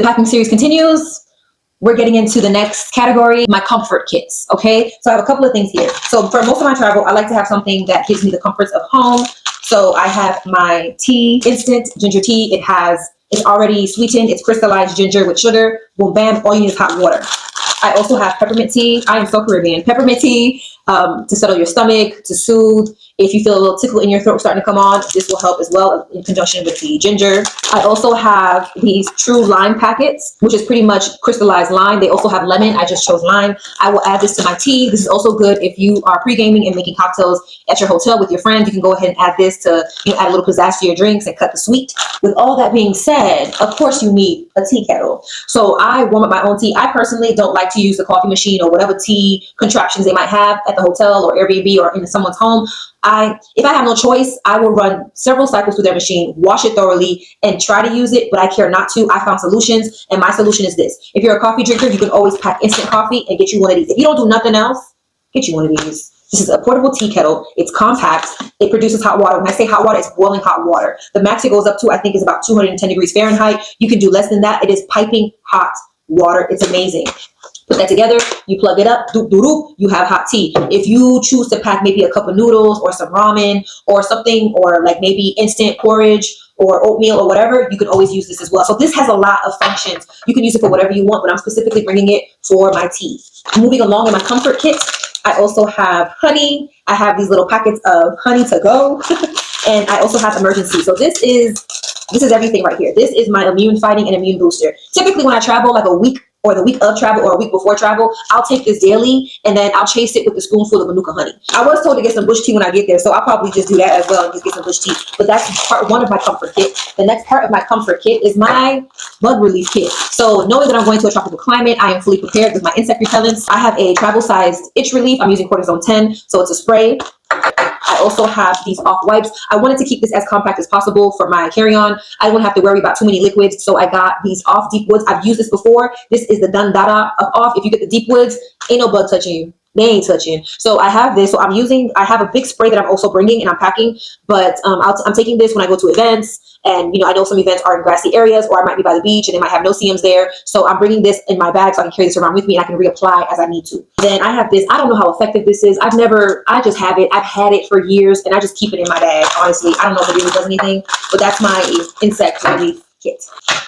The packing series continues. We're getting into the next category, my comfort kits, okay? So I have a couple of things here. So for most of my travel, I like to have something that gives me the comforts of home. So I have my tea, instant ginger tea. It's already sweetened. It's crystallized ginger with sugar. Boom, bam, all you need is hot water. I also have peppermint tea. I am so Caribbean. Peppermint tea to settle your stomach, to soothe. If you feel a little tickle in your throat starting to come on, this will help as well in conjunction with the ginger. I also have these true lime packets, which is pretty much crystallized lime. They also have lemon. I just chose lime. I will add this to my tea. This is also good if you are pre-gaming and making cocktails at your hotel with your friends. You can go ahead and add this to, add a little pizzazz to your drinks and cut the sweet. With all that being said, of course you need a tea kettle. So I warm up my own tea. I personally don't like to use the coffee machine or whatever tea contraptions they might have at the hotel or Airbnb or in someone's home. If I have no choice, I will run several cycles through their machine, wash it thoroughly, and try to use it, but I care not to. I found solutions, and my solution is this. If you're a coffee drinker, you can always pack instant coffee and get you one of these. If you don't do nothing else, get you one of these. This is a portable tea kettle. It's compact. It produces hot water. When I say hot water, it's boiling hot water. The max it goes up to, I think, is about 210 degrees Fahrenheit. You can do less than that. It is piping hot water. It's amazing. Put that together, you plug it up, doop, doop, doop, you have hot tea. If you choose to pack maybe a cup of noodles or some ramen or something, or like maybe instant porridge or oatmeal or whatever, you can always use this as well. So this has a lot of functions. You can use it for whatever you want, but I'm specifically bringing it for my tea. Moving along in my comfort kits, I also have honey. I have these little packets of honey to go. And I also have emergency. So this is everything right here. This is my immune fighting and immune booster. Typically when I travel like a week or the week of travel or a week before travel, I'll take this daily and then I'll chase it with a spoonful of Manuka honey. I was told to get some bush tea when I get there, so I'll probably just do that as well and just get some bush tea. But that's part one of my comfort kit. The next part of my comfort kit is my bug relief kit. So knowing that I'm going to a tropical climate, I am fully prepared with my insect repellents. I have a travel-sized itch relief. I'm using cortisone 10, so it's a spray. I also have these off wipes. I wanted to keep this as compact as possible for my carry-on. I don't have to worry about too many liquids, so I got these off deep woods. I've used this before. This is the Dun Dada of off. If you get the deep woods, ain't no bug touching you. They ain't touching. So I have this. So I have a big spray that I'm also bringing and I'm packing, but I'm taking this when I go to events. And, I know some events are in grassy areas, or I might be by the beach and they might have no CMs there. So I'm bringing this in my bag so I can carry this around with me and I can reapply as I need to. Then I have this. I don't know how effective this is. I just have it. I've had it for years and I just keep it in my bag. Honestly, I don't know if it really does anything, but that's my insect relief kit.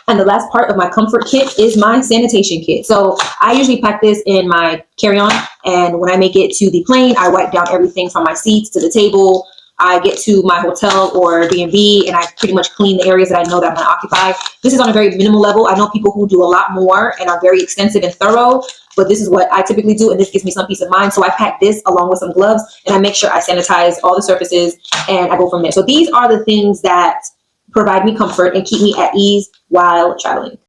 And the last part of my comfort kit is my sanitation kit. So I usually pack this in my carry-on, and when I make it to the plane, I wipe down everything from my seats to the table. I get to my hotel or B&B and I pretty much clean the areas that I know that I'm going to occupy. This is on a very minimal level. I know people who do a lot more and are very extensive and thorough, but this is what I typically do, and this gives me some peace of mind. So I pack this along with some gloves and I make sure I sanitize all the surfaces and I go from there. So these are the things that provide me comfort and keep me at ease while traveling.